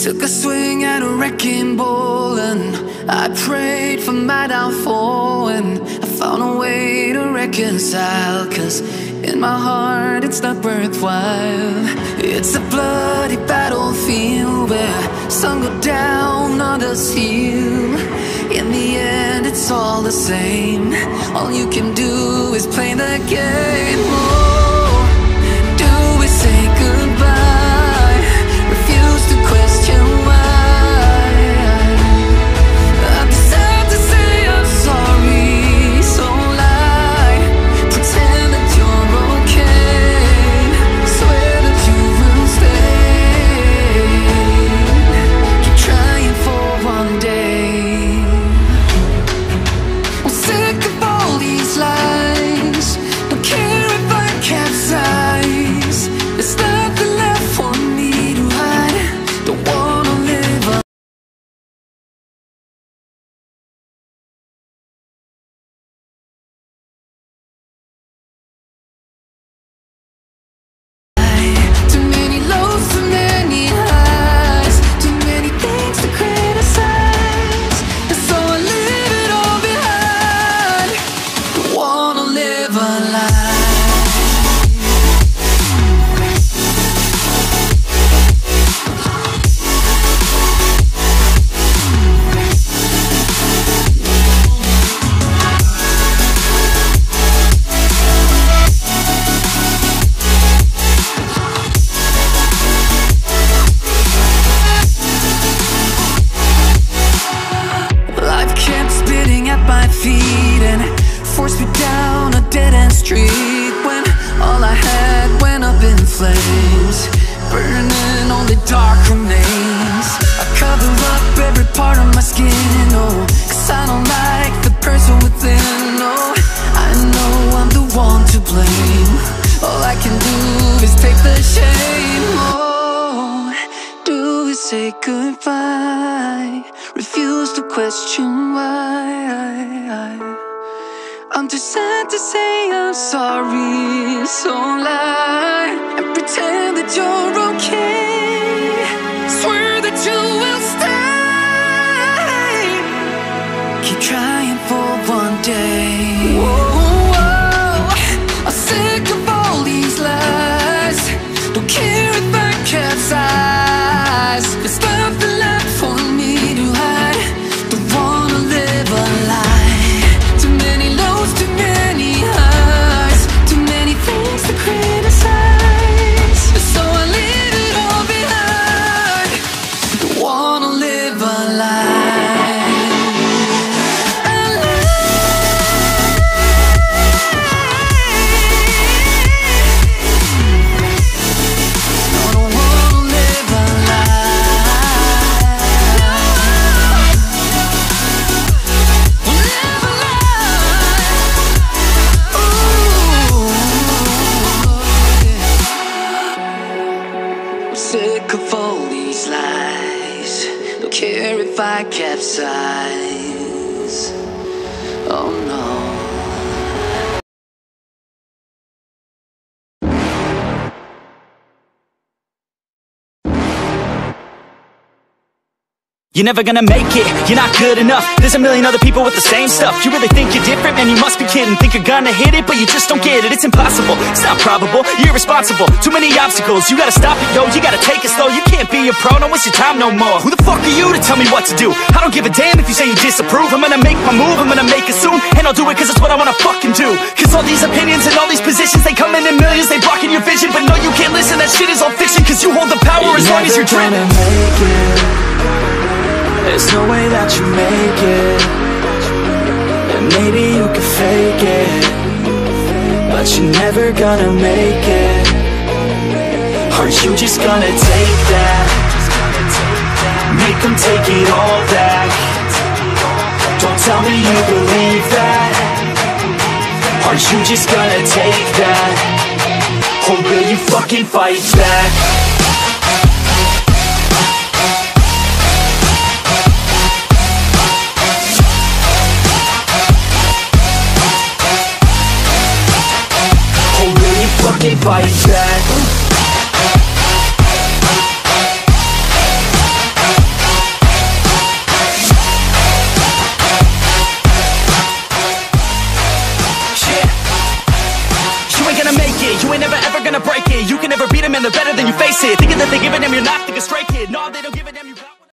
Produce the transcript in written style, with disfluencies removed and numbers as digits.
Took a swing at a wrecking ball and I prayed for my downfall, and I found a way to reconcile, 'cause in my heart it's not worthwhile. It's a bloody battlefield where some go down, others heal. In the end it's all the same. All you can do is play the game. Oh, do we say goodbye? Refuse to question why. I'm sad to say I'm sorry, so lie. Pretend that you're okay. Swear that you will stay. Keep trying for one day. I'm sick of all these lies. Don't care if I capsize. There's nothing left for me to hide. Don't wanna live a too many lows, too many highs, too many things to criticize. And so I leave it all behind. Don't wanna live a lie. Life kept spitting at my feet and forced me down a dead-end street, when all I had went up in flames, burning only dark remains. I cover up every part of my skin, oh, 'cause I don't like the person within. Oh, I know I'm the one to blame. All I can do is take the shame. Oh, do we say goodbye? Refuse to question why. I'm too sad to say I'm sorry, so lie and pretend that you're okay. Swear that you will stay. Keep trying for one day. Whoa, I'm sick of all these lies. Don't care if I capsize. There's nothing left for me to hide. Don't wanna live a lie. Too many lows, too many highs, too many things to criticize. So I leave it all behind. Don't wanna live a lie. A lie. No, don't wanna live a lie. Live a lie. Ooh, yeah. I'm sick of all these lies. Don't care if I capsize. Oh no. You're never gonna make it, you're not good enough. There's a million other people with the same stuff. You really think you're different? Man, you must be kidding. Think you're gonna hit it, but you just don't get it. It's impossible, it's not probable, you're irresponsible. Too many obstacles, you gotta stop it, yo. You gotta take it slow, you can't be a pro. Don't waste your time no more. Who the fuck are you to tell me what to do? I don't give a damn if you say you disapprove. I'm gonna make my move, I'm gonna make it soon. And I'll do it cause it's what I wanna fucking do. Cause all these opinions and all these positions, they come in millions, they blocking your vision. But no, you can't listen, that shit is all fiction. Cause you hold the power as long as you're driven. Make it. There's no way that you make it. And maybe you can fake it, but you're never gonna make it. Are you just gonna take that? Make them take it all back. Don't tell me you believe that. Are you just gonna take that? Or will you fucking fight back? Fucking fight back. it. You ain't never ever gonna break it. You can never beat them and they're better than you, face it. Thinking that they give a damn, you're not thinking straight, kid. No, they don't give a damn, you